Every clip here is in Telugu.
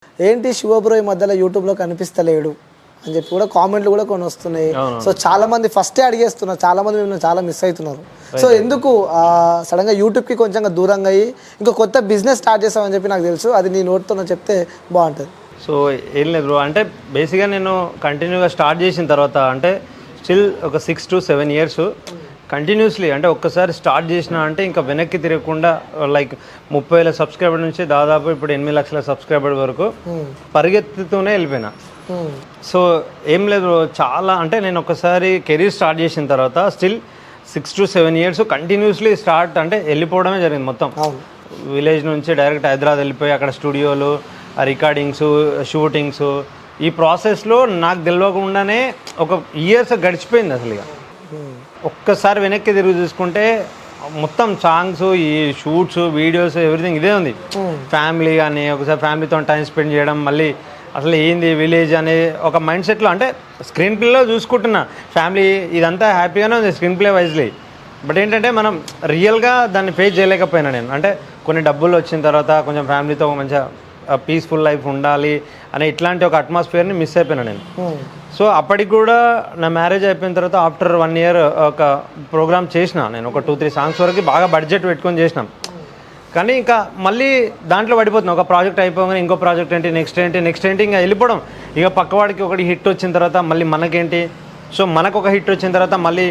ఏంటి శివ బ్రో ఈ మధ్యలో యూట్యూబ్లో కనిపిస్తలేడు అని చెప్పి కూడా కామెంట్లు కూడా కొన్ని వస్తున్నాయి. సో చాలా మంది ఫస్టే అడిగేస్తున్నారు, చాలా మంది మిమ్మల్ని చాలా మిస్ అవుతున్నారు. సో ఎందుకు సడన్గా యూట్యూబ్కి కొంచెం దూరంగా అయ్యి ఇంకో కొత్త బిజినెస్ స్టార్ట్ చేస్తామని చెప్పి నాకు తెలుసు, అది నీ నోట్తో చెప్తే బాగుంటుంది. సో ఏం లేదు బ్రో, అంటే బేసిక్గా నేను కంటిన్యూగా స్టార్ట్ చేసిన తర్వాత అంటే స్టిల్ ఒక 6 to 7 years కంటిన్యూస్లీ, అంటే ఒక్కసారి స్టార్ట్ చేసిన అంటే ఇంకా వెనక్కి తిరగకుండా లైక్ 30,000 సబ్స్క్రైబర్ నుంచి దాదాపు ఇప్పుడు 8 లక్షల సబ్స్క్రైబర్ వరకు పరిగెత్తుతూనే వెళ్ళిపోయినా. సో ఏం లేదు చాలా, అంటే నేను ఒకసారి కెరీర్ స్టార్ట్ చేసిన తర్వాత still 6 to 7 years continuously start అంటే వెళ్ళిపోవడమే జరిగింది. మొత్తం విలేజ్ నుంచి డైరెక్ట్ హైదరాబాద్ వెళ్ళిపోయి అక్కడ స్టూడియోలు, రికార్డింగ్స్, షూటింగ్స్, ఈ ప్రాసెస్లో నాకు తెలియకుండానే ఒక ఇయర్స్ గడిచిపోయింది. అసలు ఇక ఒక్కసారి వెనక్కి తిరిగి చూసుకుంటే మొత్తం సాంగ్స్, ఈ షూట్స్, వీడియోస్, ఎవ్రీథింగ్ ఇదే ఉంది. ఫ్యామిలీ కానీ ఒకసారి ఫ్యామిలీతో టైం స్పెండ్ చేయడం, మళ్ళీ అసలు ఏంది విలేజ్ అనే ఒక మైండ్ సెట్లో, అంటే స్క్రీన్ ప్లేలో చూసుకుంటున్నా ఫ్యామిలీ ఇదంతా హ్యాపీగానే ఉంది స్క్రీన్ ప్లే వైజ్లీ. బట్ ఏంటంటే మనం రియల్గా దాన్ని ఫేస్ చేయలేకపోయినా నేను, అంటే కొన్ని డబ్బులు వచ్చిన తర్వాత కొంచెం ఫ్యామిలీతో మంచిగా పీస్ఫుల్ లైఫ్ ఉండాలి అనే ఇట్లాంటి ఒక అట్మాస్ఫియర్ని మిస్ అయిపోయినా నేను. సో అప్పటికి కూడా నా మ్యారేజ్ అయిపోయిన తర్వాత ఆఫ్టర్ 1 year ఒక ప్రోగ్రామ్ చేసిన నేను, ఒక 2-3 సాంగ్స్ వరకు బాగా బడ్జెట్ పెట్టుకొని చేసినాం. కానీ ఇంకా మళ్ళీ దాంట్లో పడిపోతున్నాం. ఒక ప్రాజెక్ట్ అయిపోగానే ఇంకో ప్రాజెక్ట్ ఏంటి, నెక్స్ట్ ఏంటి ఇంకా వెళ్ళిపోవడం. ఇక పక్కవాడికి ఒకటి హిట్ వచ్చిన తర్వాత మళ్ళీ మనకేంటి, సో మనకు ఒక హిట్ వచ్చిన తర్వాత మళ్ళీ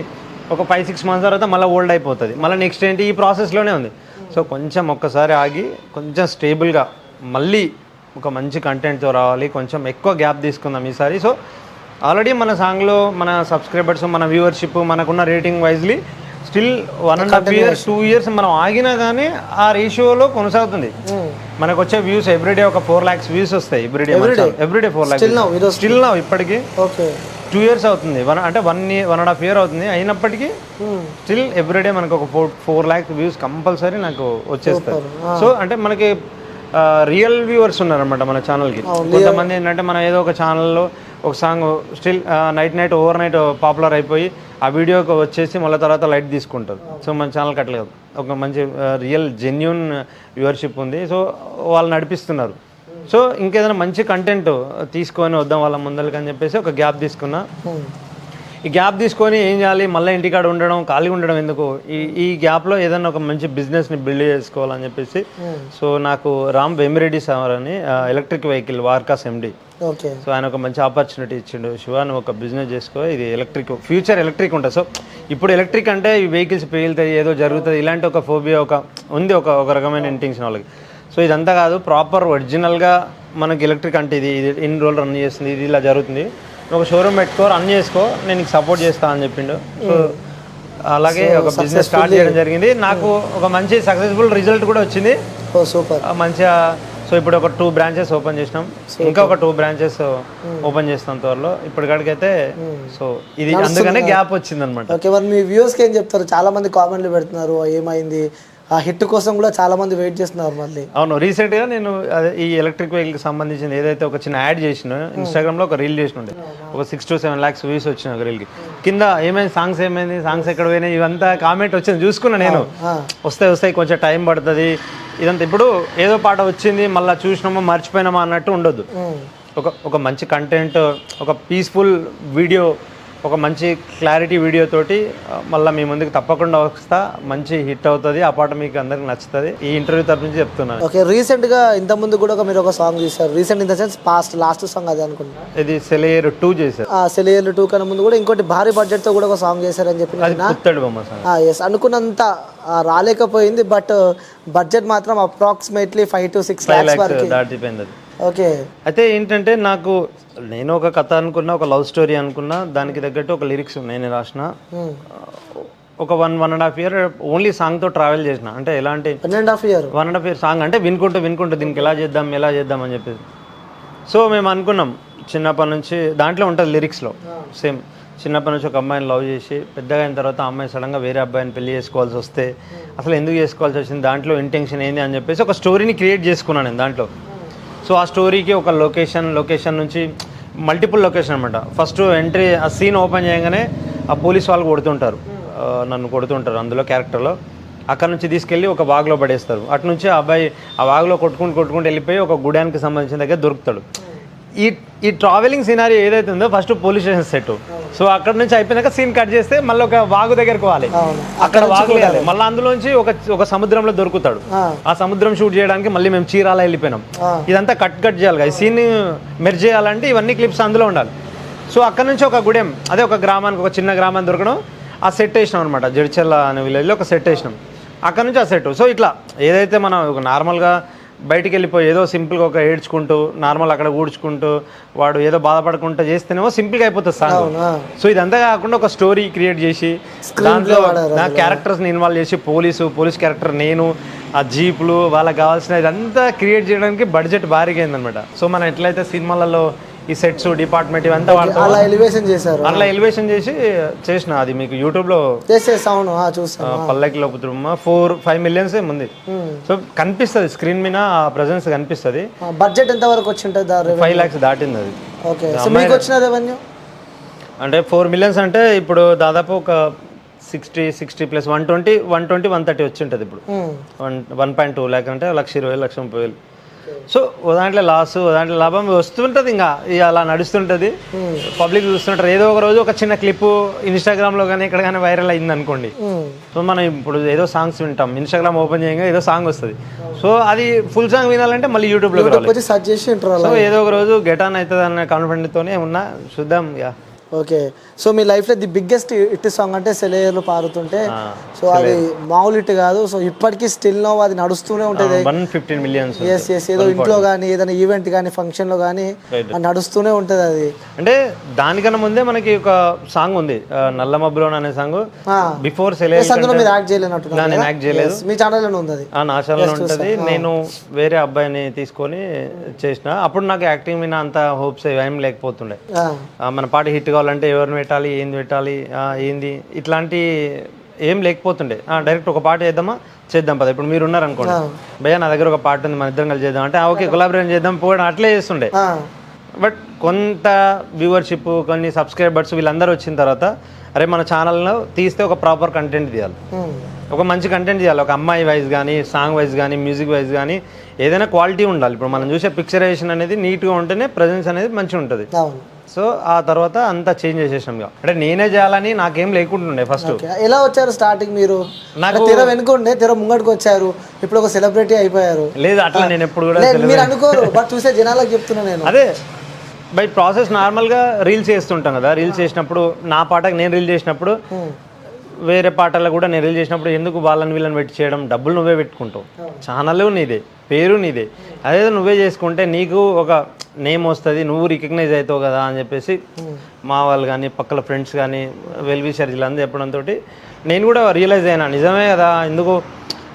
ఒక 5-6 months తర్వాత మళ్ళీ ఓల్డ్ అయిపోతుంది, మళ్ళీ నెక్స్ట్ ఏంటి, ఈ ప్రాసెస్లోనే ఉంది. సో కొంచెం ఒక్కసారి ఆగి కొంచెం స్టేబుల్గా మళ్ళీ ఒక మంచి కంటెంట్తో రావాలి, కొంచెం ఎక్కువ గ్యాప్ తీసుకుందాం ఈసారి. సో ఆల్రెడీ మన సాంగ్లో మన సబ్స్క్రైబర్స్, మన వ్యూవర్షిప్, మనకున్న rating wisely still 1.5 years 2 years మనం ఆగినా కానీ ఆ రేషియోలో కొనసాగుతుంది. మనకు వచ్చే వ్యూస్ ఎవ్రీడే ఒక 4 lakhs వ్యూస్ వస్తాయి ఎవ్రీడే 4 lakhs స్టిల్ నౌ ఇప్పటికీ 2 years అవుతుంది, అంటే 1.5 year అవుతుంది. అయినప్పటికీ స్టిల్ ఎవ్రీడే మనకు ఒక 4 lakhs వ్యూస్ కంపల్సరీ నాకు వచ్చేస్తాయి. సో అంటే మనకి రియల్ వ్యూవర్స్ ఉన్నారనమాట మన ఛానల్కి. కొంతమంది ఏంటంటే మనం ఏదో ఒక ఛానల్లో ఒక song still night over night popular అయిపోయి ఆ వీడియోకి వచ్చేసి మళ్ళీ తర్వాత లైట్ తీసుకుంటారు. సో మన ఛానల్కి అట్లా కాదు, ఒక మంచి రియల్ జెన్యూన్ వ్యూవర్షిప్ ఉంది. సో వాళ్ళు నడిపిస్తున్నారు. సో ఇంకేదైనా మంచి కంటెంట్ తీసుకొని వద్దాం వాళ్ళ ముందలకి అని చెప్పేసి ఒక గ్యాప్ తీసుకున్నా. ఈ గ్యాప్ తీసుకొని ఏం చేయాలి, మళ్ళీ ఇంటికాడ ఉండడం, ఖాళీ ఉండడం ఎందుకు, ఈ గ్యాప్లో ఏదైనా ఒక మంచి బిజినెస్ని బిల్డ్ చేసుకోవాలని చెప్పేసి సో నాకు రామ్ వెమిరెడ్డి సార్ అని ఎలక్ట్రిక్ వెహికల్ వార్కాస్ MD, సో ఆయన ఒక మంచి ఆపర్చునిటీ ఇచ్చిండు. శివ నువ్వు ఒక బిజినెస్ చేసుకో, ఇది ఎలక్ట్రిక్, ఫ్యూచర్ ఎలక్ట్రిక్ ఉంటుంది. సో ఇప్పుడు ఎలక్ట్రిక్ అంటే ఈ వెహికల్స్ పేలుతాయి, ఏదో జరుగుతుంది, ఇలాంటి ఒక ఫోబియా ఉంది ఒక రకమైన ఇంటెన్షన్ వాళ్ళకి. సో ఇదంతా కాదు, ప్రాపర్ ఒరిజినల్గా మనకి ఎలక్ట్రిక్ అంటే ఇది ఇన్ని రోజులు రన్ చేస్తుంది, ఇది ఇలా జరుగుతుంది, ఒక షోరూమ్ పెట్టుకో, రన్ చేసుకో, నేను నీకు సపోర్ట్ చేస్తా అని చెప్పిండు. సో అలాగే ఒక బిజినెస్ స్టార్ట్ చేయడం జరిగింది. నాకు ఒక మంచి సక్సెస్ఫుల్ రిజల్ట్ కూడా వచ్చింది. సూపర్, మంచిగా. సో ఇప్పుడు ఒక 2 branches ఓపెన్ చేసినాం, ఇంకా ఒక 2 branches ఓపెన్ చేస్తాం త్వరలో. ఇప్పటికైతే సో ఇది అందుకనే గ్యాప్ వచ్చింది అనమాట. ఓకే, మరి మీ వ్యూస్కి ఏం చెప్తారు? చాలా మంది కామెంట్లు పెడుతున్నారు, ఏమైంది ఆ హిట్ కోసం కూడా చాలా మంది వెయిట్ చేస్తున్నారు మళ్ళీ. అవును, రీసెంట్గా నేను ఈ ఎలక్ట్రిక్ వెహికల్కి సంబంధించిన ఏదైతే ఒక చిన్న యాడ్ చేసిన ఇన్స్టాగ్రామ్లో ఒక రీల్ చేసినుండే, ఒక 6 to 7 lakhs వ్యూస్ వచ్చిన ఒక రీల్కి. కింద ఏమైంది, సాంగ్స్ ఎక్కడ పోయినాయి, ఇవంతా కామెంట్ వచ్చింది చూసుకున్నా నేను. వస్తాయి కొంచెం టైం పడుతుంది ఇదంతా. ఇప్పుడు ఏదో పాట వచ్చింది మళ్ళీ చూసినామా మర్చిపోయినామా అన్నట్టు ఉండొద్దు. ఒక మంచి కంటెంట్, ఒక పీస్ఫుల్ వీడియో, ఒక మంచి క్లారిటీ వీడియో తోటి మళ్ళీ మీ ముందుకు తప్పకుండా వస్తా. మంచి హిట్ అవుతుంది, ఆ పాట మీకు అందరికి నచ్చుతుంది. ఈ ఇంటర్వ్యూ తరఫు నుంచి చెప్తున్నాను. ఓకే, రీసెంట్గా ఇంతకుముందు కూడా మీరు ఒక సాంగ్ చేశారు, recent in the sense last song అదే అనుకుంటున్నాను, ఇది సెలయేరు 2 చేశారు. సెలయేరు 2 కన్నా ముందు కూడా ఇంకోటి భారీ బడ్జెట్తో కూడా ఒక సాంగ్ చేశారని చెప్పి ఎస్ అనుకున్నంత రాలేకపోయింది. బట్ బడ్జెట్ మాత్రం అప్రాక్సిమేట్లీ 5 to 6 lakhs వరకు దాటిపోయింది. ఓకే, అయితే ఏంటంటే నాకు నేను ఒక కథ అనుకున్నా, ఒక లవ్ స్టోరీ అనుకున్నా, దానికి తగ్గట్టు ఒక లిరిక్స్ నేను రాసిన. ఒక 1.5 year ఓన్లీ సాంగ్తో ట్రావెల్ చేసిన. అంటే ఎలాంటి 1.5 year సాంగ్ అంటే వినుకుంటూ దీనికి ఎలా చేద్దాం అని చెప్పేసి. సో మేము అనుకున్నాం చిన్నప్పటి నుంచి, దాంట్లో ఉంటుంది లిరిక్స్లో సేమ్, చిన్నప్పటి నుంచి ఒక అమ్మాయిని లవ్ చేసి పెద్దగా అయిన తర్వాత ఆ అమ్మాయి సడన్గా వేరే అబ్బాయిని పెళ్లి చేసుకోవాల్సి వస్తే అసలు ఎందుకు చేసుకోవాల్సి వచ్చింది, దాంట్లో ఇంటెన్షన్ ఏంది అని చెప్పేసి ఒక స్టోరీని క్రియేట్ చేసుకున్నాను నేను దాంట్లో. సో ఆ స్టోరీకి ఒక లొకేషన్ నుంచి మల్టిపుల్ లొకేషన్ అనమాట. ఫస్ట్ ఎంట్రీ ఆ సీన్ ఓపెన్ చేయగానే ఆ పోలీస్ వాళ్ళు నన్ను కొడుతుంటారు అందులో క్యారెక్టర్లో. అక్కడ నుంచి తీసుకెళ్ళి ఒక వాగులో పడేస్తారు. అటు నుంచి ఆ అబ్బాయి ఆ వాగులో కొట్టుకుంటూ వెళ్ళిపోయి ఒక గుడానికి సంబంధించిన దగ్గర దొరుకుతాడు. ఈ ట్రావెలింగ్ సినారీ ఏదైతే ఉందో first police station set. So అక్కడ నుంచి అయిపోయినాక సీన్ కట్ చేస్తే మళ్ళీ ఒక వాగు దగ్గరకు పోవాలి, అక్కడ వాగు వేయాలి, మళ్ళీ అందులోంచి ఒక సముద్రంలో దొరుకుతాడు. ఆ సముద్రం షూట్ చేయడానికి మళ్ళీ మేము చీరాల వెళ్ళిపోయినాం. ఇదంతా కట్ చేయాలి, ఈ సీన్ మెర్జ్ చేయాలంటే ఇవన్నీ క్లిప్స్ అందులో ఉండాలి. సో అక్కడ నుంచి ఒక గుడెం, అదే ఒక గ్రామానికి, ఒక చిన్న గ్రామానికి దొరకడం, ఆ సెట్ వేసినాం అనమాట. జడిచెల్ల అనే విలేజ్లో ఒక సెట్ వేసినాం. అక్కడ నుంచి ఆ సెట్. సో ఇట్లా ఏదైతే మనం ఒక నార్మల్గా బయటికి వెళ్ళిపోయి ఏదో సింపుల్గా ఒక ఏడ్చుకుంటూ నార్మల్ అక్కడ ఊడ్చుకుంటూ వాడు ఏదో బాధపడుకుంటూ చేస్తేనేమో సింపుల్గా అయిపోతుంది సాంగ్. సో ఇదంతా కాకుండా ఒక స్టోరీ క్రియేట్ చేసి దాంట్లో నా క్యారెక్టర్స్ని ఇన్వాల్వ్ చేసి పోలీస్ క్యారెక్టర్ నేను, ఆ జీపులు వాళ్ళకి కావాల్సిన ఇదంతా క్రియేట్ చేయడానికి బడ్జెట్ భారీగా అయిందనమాట. సో మనం ఎట్లయితే సినిమాలలో ఈ సెట్స్ డిపార్ట్మెంట్ ఇవంతా వాడతాం, అలా ఎలివేషన్ చేశారు. అట్లా ఎలివేషన్ చేసి చేసిన. అది మీకు యూట్యూబ్ లో పల్లకి లోపుతుమ్మ 4-5 millions ఉంది. సో కనిపిస్తుంది స్క్రీన్ మీద, ఆ ప్రెజెన్స్ కనిపిస్తుంది. బడ్జెట్ ఎంత వరకు వచ్చి ఉంటుంది? 5 lakhs దాటింది అది. ఓకే, మీకు వచ్చిన రెవెన్యూ అంటే 4 millions అంటే ఇప్పుడు దాదాపు ఒక 60+ 120-130 వచ్చి ఉంటుంది ఇప్పుడు. 1.2 lakh అంటే 1,20,000 1,30,000. సో ఓ దాంట్లో లాస్, ఓ దాంట్లో లాభం వస్తుంటుంది. ఇంకా ఇక అలా నడుస్తుంటుంది, పబ్లిక్ చూస్తుంటారు. ఏదో ఒక రోజు ఒక చిన్న క్లిప్ ఇన్స్టాగ్రామ్లో కానీ ఎక్కడ కానీ వైరల్ అయింది అనుకోండి. సో మనం ఇప్పుడు ఏదో సాంగ్స్ వింటాం, ఇన్స్టాగ్రామ్ ఓపెన్ చేయగా ఏదో సాంగ్ వస్తుంది. సో అది ఫుల్ సాంగ్ వినాలంటే మళ్ళీ యూట్యూబ్లో సర్చ్ చేసి. సో ఏదో ఒక రోజు గెట్ ఆన్ అవుతుంది అన్న కాన్ఫిడెంట్తోనే ఉన్నా, చూద్దాం ఇక. ఓకే, సో మీ లైఫ్లో ది బిగ్గెస్ట్ హిట్ సాంగ్ అంటే సెలయేర్లు పారుతుంటే. సో అది మామూలు హిట్ కాదు. సో ఇప్పటికీ స్టిల్ నో అది నడుస్తూనే ఉంటుంది. 115 millions. ఏదో ఇంట్లో కానీ ఏదైనా ఈవెంట్ కానీ ఫంక్షన్లో కానీ నడుస్తూనే ఉంటుంది అది. అంటే దానికన్నా ముందే మనకి ఒక సాంగ్ ఉంది, నల్ల మబ్బులోన అనే సాంగ్. బిఫోర్ సెలయేర్లు మీరు యాక్ట్ చేయలేనట్టు. నేను యాక్ట్ చేయలేదు, మీ ఛానల్లో ఉంది అది. నా ఛానల్లో ఉంటుంది. నేను వేరే అబ్బాయిని తీసుకొని చేసిన. అప్పుడు నాకు యాక్టింగ్ మీద అంత హోప్స్ ఏం లేకపోతుండే. మన పాట హిట్ కావాలంటే ఎవరిని పెట్టాలి, ఏంది పెట్టాలి, ఏంది ఇట్లాంటి ఏం లేకపోతుండే. డైరెక్ట్ ఒక పాట చేద్దాం పద, ఇప్పుడు మీరు ఉన్నారు అనుకోండి, భయ్యా నా దగ్గర ఒక పాట ఉంది, మన ఇద్దరం కలిసి చేద్దాం అంటే ఓకే కొలాబరేషన్ చేద్దాం పోవడం అట్లే చేస్తుండే. బట్ కొంత వ్యూవర్షిప్, కొన్ని సబ్స్క్రైబర్స్ వీళ్ళందరూ వచ్చిన తర్వాత అరే మన ఛానల్లో తీస్తే ఒక ప్రాపర్ కంటెంట్ తీయాలి, ఒక మంచి కంటెంట్ తీయాలి. ఒక అమ్మాయి వైజ్ కానీ, సాంగ్ వైజ్ కానీ, మ్యూజిక్ వైజ్ కానీ ఏదైనా క్వాలిటీ ఉండాలి. ఇప్పుడు మనం చూసే పిక్చరైజేషన్ అనేది నీట్గా ఉంటేనే ప్రెజెన్స్ అనేది మంచిగా ఉంటుంది. సో ఆ తర్వాత అంతా చేంజ్ చేసేసాం. అంటే నేనే చేయాలని నాకేం లేకుంటుండే ఫస్ట్. ఎలా వచ్చారు స్టార్టింగ్? మీరు నాకు తెర వెనుకుండే, తెర ముంగడికి వచ్చారు, ఇప్పుడు ఒక సెలబ్రిటీ అయిపోయారు. లేదు అట్లా నేను ఎప్పుడు కూడా మీరు అనుకోరు, బట్ చూసే జనాలకు చెప్తున్నా నేను. అదే బై ప్రాసెస్ నార్మల్గా రీల్స్ చేస్తుంటాం కదా, రీల్స్ చేసినప్పుడు నా పాటకు నేను రీల్ చేసినప్పుడు వేరే పాటలు కూడా నేను రీల్ చేసినప్పుడు ఎందుకు వాళ్ళని వీళ్ళని పెట్టి చేయడం, డబ్బులు నువ్వే పెట్టుకుంటావు, ఛానల్ నీదే, పేరు నీదే, అదేదో నువ్వే చేసుకుంటే నీకు ఒక నేమ్ వస్తుంది, నువ్వు రికగ్నైజ్ అవుతావు కదా అని చెప్పేసి మా వాళ్ళు కానీ పక్కల ఫ్రెండ్స్ కానీ వెల్ విషర్స్ ఇలా అందరూ చెప్పడంతో నేను కూడా రియలైజ్ అయినా నిజమే కదా. ఎందుకు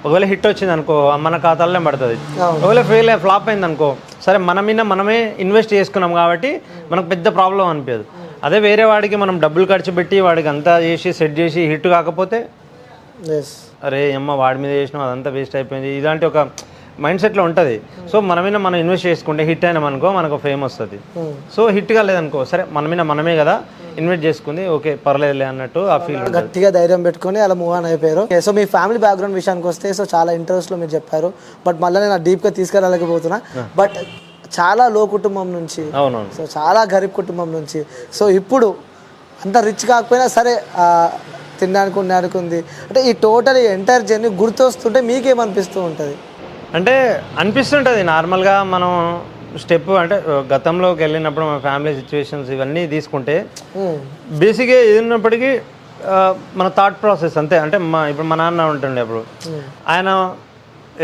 ఒకవేళ హిట్ వచ్చింది అనుకో మన ఖాతాలోనే పడుతుంది, ఒకవేళ ఫ్లాప్ అయింది అనుకో సరే మన మీద మనమే ఇన్వెస్ట్ చేసుకున్నాం కాబట్టి మనకు పెద్ద ప్రాబ్లం అనిపించదు. అదే వేరే వాడికి మనం డబ్బులు ఖర్చు పెట్టి వాడికి అంతా చేసి సెట్ చేసి హిట్ కాకపోతే అరే అమ్మ వాడి మీద చేసినాం అదంతా వేస్ట్ అయిపోయింది, ఇలాంటి ఒక మైండ్ సెట్లో ఉంటుంది. సో మన మీద మనం ఇన్వెస్ట్ చేసుకుంటే హిట్ అయినామనుకో మనకు ఫేమ్ వస్తుంది. సో హిట్ కాలేదనుకో సరే మన మీద మనమే కదా ఇన్వెస్ట్ చేసుకుంది, ఓకే పర్లేదులే అన్నట్టు ఆ ఫీల్ గట్టిగా ధైర్యం పెట్టుకొని అలా మూవ్ ఆన్ అయిపోయారు. సో మీ ఫ్యామిలీ బ్యాక్గ్రౌండ్ విషయానికి వస్తే సో చాలా ఇంట్రెస్ట్లో మీరు చెప్పారు, బట్ మళ్ళీ నేను డీప్గా తీసుకురాలేకపోతున్నా. బట్ చాలా లో కుటుంబం నుంచి, సో చాలా గరీబ్ కుటుంబం నుంచి, సో ఇప్పుడు అంత రిచ్ కాకపోయినా సరే తినడానికి ఉండడానికి ఉంది అంటే ఈ టోటల్ ఎంటైర్ జర్నీ గుర్తొస్తుంటే మీకేమనిపిస్తూ ఉంటుంది? అంటే అనిపిస్తుంటుంది నార్మల్గా మనం స్టెప్ అంటే గతంలోకి వెళ్ళినప్పుడు మన ఫ్యామిలీ సిచ్యువేషన్స్ ఇవన్నీ తీసుకుంటే బేసిక్గా ఏదన్నప్పటికీ మన థాట్ ప్రాసెస్ అంతే. అంటే ఇప్పుడు మా నాన్న ఉంటుండే అప్పుడు ఆయన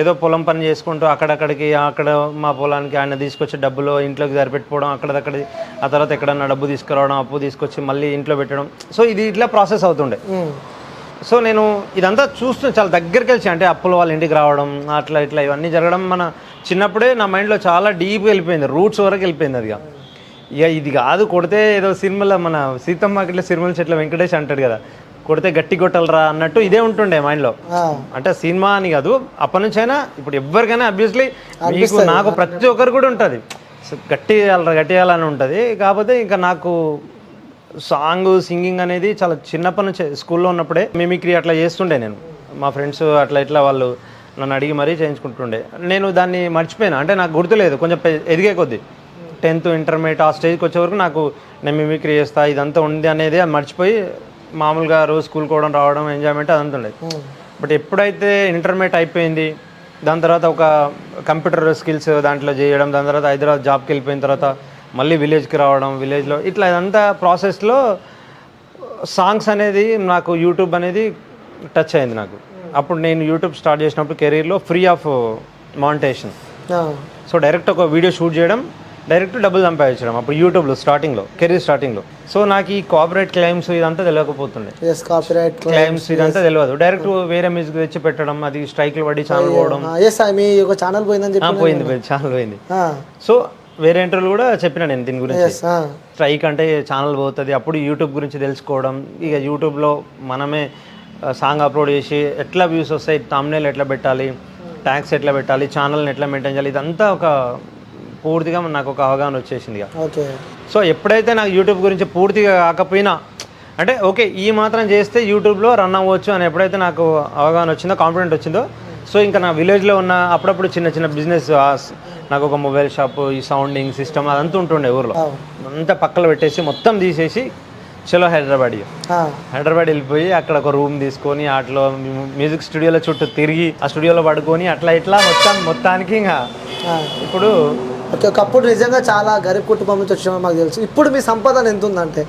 ఏదో పొలం పని చేసుకుంటూ అక్కడ మా పొలానికి ఆయన తీసుకొచ్చి డబ్బులు ఇంట్లోకి సరిపెట్టుకోవడం అక్కడక్కడ, ఆ తర్వాత ఎక్కడన్నా డబ్బు తీసుకురావడం, అప్పు తీసుకొచ్చి మళ్ళీ ఇంట్లో పెట్టడం. సో ఇది ఇట్లా ప్రాసెస్ అవుతుండే. సో నేను ఇదంతా చూస్తూ చాలా దగ్గరికి వెళ్ళి అంటే అప్పుల వాళ్ళ ఇంటికి రావడం అట్లా ఇట్లా ఇవన్నీ జరగడం మన చిన్నప్పుడే నా మైండ్లో చాలా డీప్గా వెళ్ళిపోయింది, రూట్స్ వరకు వెళ్ళిపోయింది. అది ఇక ఇది కాదు కొడితే ఏదో సినిమాలో మన సీతమ్మకి ఇట్లా సిరిమల చెట్ల వెంకటేష్ అంటాడు కదా, కొడితే గట్టి కొట్టలరా అన్నట్టు ఇదే ఉంటుండే మైండ్లో. అంటే సినిమా అని కాదు అప్పటి నుంచి అయినా ఇప్పుడు ఎవరికైనా అబ్వియస్లీ మీకు నాకు ప్రతి ఒక్కరు కూడా ఉంటుంది గట్టి చేయాలని ఉంటుంది. కాకపోతే ఇంకా నాకు సాంగ్ సింగింగ్ అనేది చాలా చిన్నప్పటి నుంచే స్కూల్లో ఉన్నప్పుడే మిమిక్రీ అట్లా చేస్తుండే నేను. మా ఫ్రెండ్స్ అట్లా ఇట్లా వాళ్ళు నన్ను అడిగి మరీ చేయించుకుంటుండే. నేను దాన్ని మర్చిపోయాను, అంటే నాకు గుర్తులేదు కొంచెం ఎదిగే కొద్దీ 10th ఇంటర్మీడియట్ ఆ స్టేజ్కి వచ్చే వరకు నాకు నేను మిమిక్రీ చేస్తా ఇదంతా ఉంది అనేది అది మర్చిపోయి మామూలుగా రోజు స్కూల్కి పోవడం రావడం ఎంజాయ్మెంట్ అదంతా ఉండేది. బట్ ఎప్పుడైతే ఇంటర్మీడియట్ అయిపోయింది, దాని తర్వాత ఒక కంప్యూటర్ స్కిల్స్ దాంట్లో చేయడం, దాని తర్వాత హైదరాబాద్ జాబ్కి వెళ్ళిపోయిన తర్వాత మళ్ళీ విలేజ్కి రావడం, విలేజ్లో ఇట్లా ఇదంతా ప్రాసెస్లో సాంగ్స్ అనేది నాకు యూట్యూబ్ అనేది టచ్ అయింది నాకు. అప్పుడు నేను యూట్యూబ్ స్టార్ట్ చేసినప్పుడు కెరీర్లో free of monetization. So direct ఒక వీడియో షూట్ చేయడం, డైరెక్ట్ డబ్బులు సంపాదించడం అప్పుడు యూట్యూబ్లో స్టార్టింగ్లో, కెరీర్ స్టార్టింగ్లో. సో నాకు ఈ కాపీరైట్ క్లైమ్స్ ఇదంతా తెలియకపోతుండే, క్లైమ్స్ ఇదంతా తెలియదు. డైరెక్ట్ వేరే మ్యూజిక్ తెచ్చి పెట్టడం, అది స్ట్రైక్లు పడి ఛానల్ పోవడం. ఛానల్ పోయిందని పోయింది, ఛానల్ పోయింది. సో వేరే ఇంటర్వ్యూలు కూడా చెప్పిన నేను దీని గురించి, స్ట్రైక్ అంటే ఛానల్ పోతుంది. అప్పుడు యూట్యూబ్ గురించి తెలుసుకోవడం, ఇక యూట్యూబ్లో మనమే సాంగ్ అప్లోడ్ చేసి ఎట్లా వ్యూస్ వస్తాయి, థంబ్నెయిల్ ఎట్లా పెట్టాలి, ట్యాగ్స్ ఎట్లా పెట్టాలి, ఛానల్ని ఎట్లా మెయింటైన్ చేయాలి, ఇదంతా ఒక పూర్తిగా నాకు ఒక అవగాహన వచ్చేసింది. సో ఎప్పుడైతే నాకు యూట్యూబ్ గురించి పూర్తిగా కాకపోయినా అంటే ఓకే ఈ మాత్రం చేస్తే యూట్యూబ్లో రన్ అవ్వచ్చు అని ఎప్పుడైతే నాకు అవగాహన వచ్చిందో, కాన్ఫిడెంట్ వచ్చిందో, సో ఇంకా నా విలేజ్లో ఉన్న అప్పుడప్పుడు చిన్న చిన్న బిజినెస్, నాకు ఒక మొబైల్ షాప్, ఈ సౌండింగ్ సిస్టమ్ అదంతా ఉంటుండే ఊర్లో, అంతా పక్కన పెట్టేసి మొత్తం తీసేసి చలో హైదరాబాద్ వెళ్ళిపోయి అక్కడ ఒక రూమ్ తీసుకొని అట్లా మ్యూజిక్ స్టూడియోలో చుట్టూ తిరిగి ఆ స్టూడియోలో పడుకొని అట్లా ఇట్లా మొత్తానికి ఇంకా ఇప్పుడు ఒకప్పుడు నిజంగా చాలా గరీబ్ కుటుంబం నుంచి వచ్చిన మాకు తెలుసు. ఇప్పుడు మీ సంపాదన ఎంత ఉందంటే,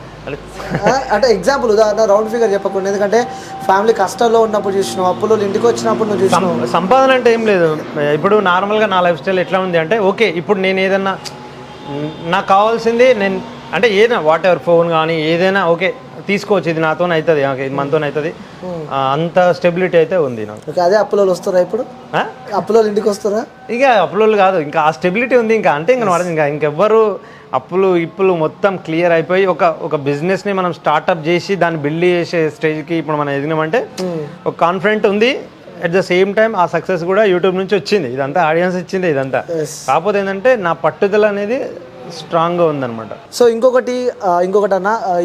అంటే ఎగ్జాంపుల్ ఉదాహరణ రౌండ్ ఫిగర్ చెప్పకుండా, ఎందుకంటే ఫ్యామిలీ కష్టాల్లో ఉన్నప్పుడు చూసినావు, అప్పులు ఇంటికి వచ్చినప్పుడు నువ్వు చూసినావు. సంపాదన అంటే ఏం లేదు. ఇప్పుడు నార్మల్గా నా లైఫ్ స్టైల్ ఎట్లా ఉంది అంటే, ఓకే ఇప్పుడు నేను ఏదన్నా నాకు కావాల్సింది నేను అంటే ఏదైనా వాట్ ఎవర్ ఫోన్ కానీ ఏదైనా ఓకే తీసుకోవచ్చు, ఇది నాతో అవుతుంది, ఇది మనతో అవుతుంది, అంత స్టెబిలిటీ అయితే ఉంది నాకు. అదే అప్పులో వస్తారా ఇప్పుడు? అప్పులో ఇంటికి వస్తారా? ఇక అప్పులో కాదు, ఇంకా ఆ స్టెబిలిటీ ఉంది. ఇంకా అంటే ఇంకా ఇంకెవ్వరు ఇప్పులు మొత్తం క్లియర్ అయిపోయి ఒక బిజినెస్ని మనం స్టార్ట్అప్ చేసి దాన్ని బిల్డ్ చేసే స్టేజ్కి ఇప్పుడు మనం ఎదిగినామంటే ఒక కాన్ఫిడెంట్ ఉంది. అట్ ద సేమ్ టైం ఆ సక్సెస్ కూడా యూట్యూబ్ నుంచి వచ్చింది, ఇదంతా ఆడియన్స్ ఇచ్చింది ఇదంతా. కాకపోతే ఏంటంటే నా పట్టుదల అనేది స్ట్రాంగ్గా ఉందన్నమాట. సో ఇంకొకటి అన్న